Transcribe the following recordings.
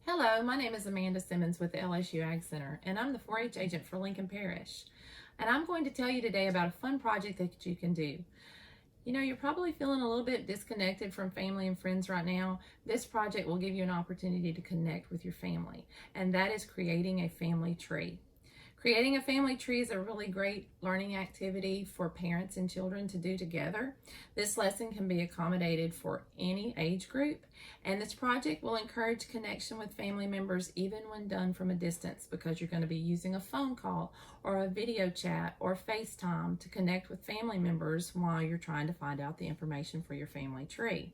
Hello, my name is Amanda Simmons with the LSU Ag Center, and I'm the 4-H agent for Lincoln Parish. And I'm going to tell you today about a fun project that you can do. You know, you're probably feeling a little bit disconnected from family and friends right now. This project will give you an opportunity to connect with your family, and that is creating a family tree. Creating a family tree is a really great learning activity for parents and children to do together. This lesson can be accommodated for any age group, and this project will encourage connection with family members even when done from a distance, because you're going to be using a phone call or a video chat or FaceTime to connect with family members while you're trying to find out the information for your family tree.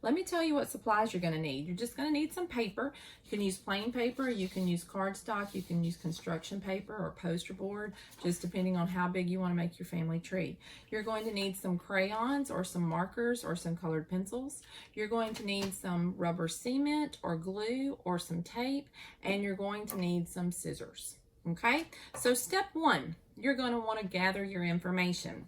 Let me tell you what supplies you're going to need. You're just going to need some paper. You can use plain paper, you can use cardstock, you can use construction paper or poster board, just depending on how big you want to make your family tree. You're going to need some crayons or some markers or some colored pencils. You're going to need some rubber cement or glue or some tape, and you're going to need some scissors. Okay, so step one, you're going to want to gather your information.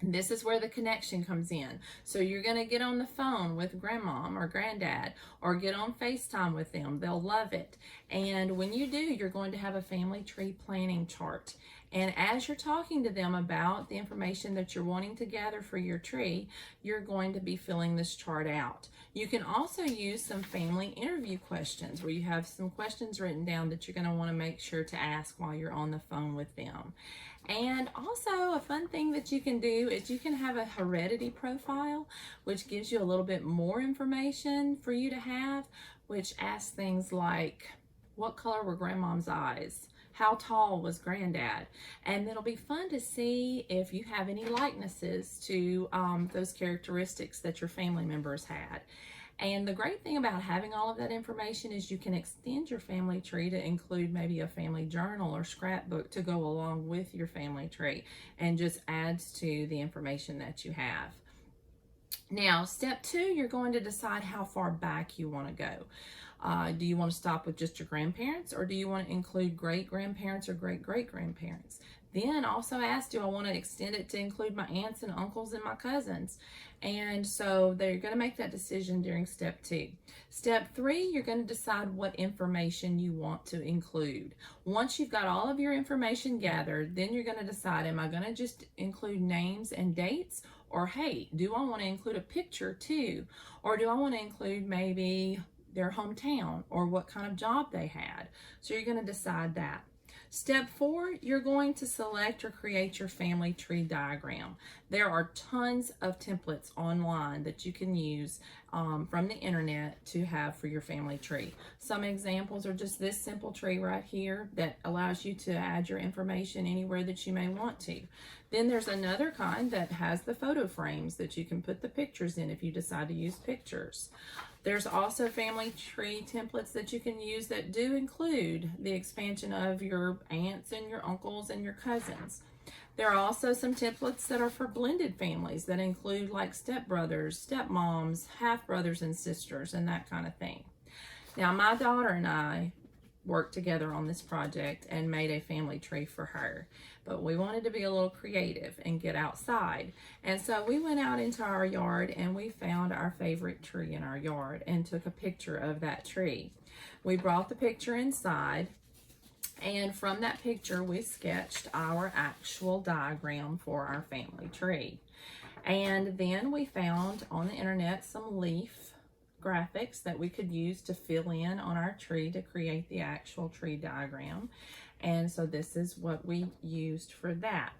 This is where the connection comes in. So you're going to get on the phone with grandmom or granddad or get on FaceTime with them. They'll love it. And when you do, you're going to have a family tree planning chart. And as you're talking to them about the information that you're wanting to gather for your tree, you're going to be filling this chart out. You can also use some family interview questions where you have some questions written down that you're going to want to make sure to ask while you're on the phone with them. And also a fun thing that you can do is you can have a heredity profile, which gives you a little bit more information for you to have, which asks things like, what color were grandmom's eyes? How tall was granddad? And it'll be fun to see if you have any likenesses to those characteristics that your family members had. And the great thing about having all of that information is you can extend your family tree to include maybe a family journal or scrapbook to go along with your family tree, and just adds to the information that you have. Now, step two, you're going to decide how far back you want to go. Do you want to stop with just your grandparents, or do you want to include great-grandparents or great-great-grandparents? Then also ask, do I want to extend it to include my aunts and uncles and my cousins? And so they're going to make that decision during step two. Step three, you're going to decide what information you want to include. Once you've got all of your information gathered, then you're going to decide, am I going to just include names and dates? Or hey, do I want to include a picture too? Or do I want to include maybe their hometown or what kind of job they had? So you're going to decide that. Step four, you're going to select or create your family tree diagram. There are tons of templates online that you can use from the internet to have for your family tree. Some examples are just this simple tree right here that allows you to add your information anywhere that you may want to. Then there's another kind that has the photo frames that you can put the pictures in if you decide to use pictures. There's also family tree templates that you can use that do include the expansion of your aunts and your uncles and your cousins. There are also some templates that are for blended families that include like stepbrothers, stepmoms, half brothers and sisters, and that kind of thing. Now, my daughter and I worked together on this project and made a family tree for her, but we wanted to be a little creative and get outside, and so we went out into our yard and we found our favorite tree in our yard and took a picture of that tree. We brought the picture inside, and from that picture we sketched our actual diagram for our family tree. And then we found on the internet some leaf graphics that we could use to fill in on our tree to create the actual tree diagram. And so this is what we used for that.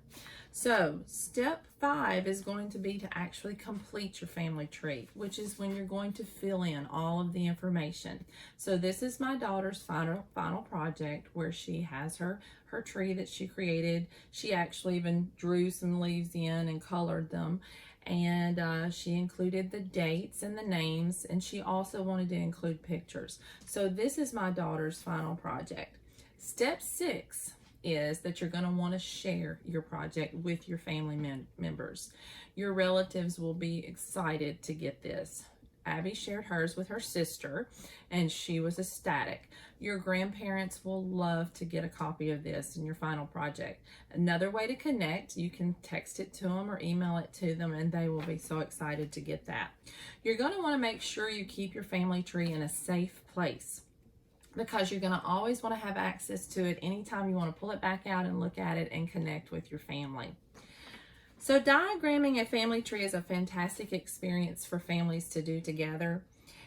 So step five is going to be to actually complete your family tree, which is when you're going to fill in all of the information. So this is my daughter's final project where she has her tree that she created. She actually even drew some leaves in and colored them. And she included the dates and the names, and she also wanted to include pictures. So this is my daughter's final project. Step six is that you're going to want to share your project with your family members. Your relatives will be excited to get this. Abby shared hers with her sister, and she was ecstatic. Your grandparents will love to get a copy of this in your final project. Another way to connect, you can text it to them or email it to them, and they will be so excited to get that. You're going to want to make sure you keep your family tree in a safe place. because you're going to always want to have access to it anytime you want to pull it back out and look at it and connect with your family. So diagramming a family tree is a fantastic experience for families to do together.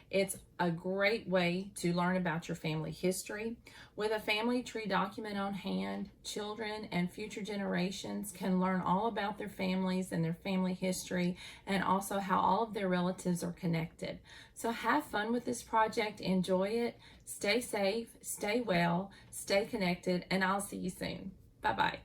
It's a great way to learn about your family history. With a family tree document on hand, children and future generations can learn all about their families and their family history, and also how all of their relatives are connected. So have fun with this project, enjoy it, stay safe, stay well, stay connected, and I'll see you soon. Bye-bye.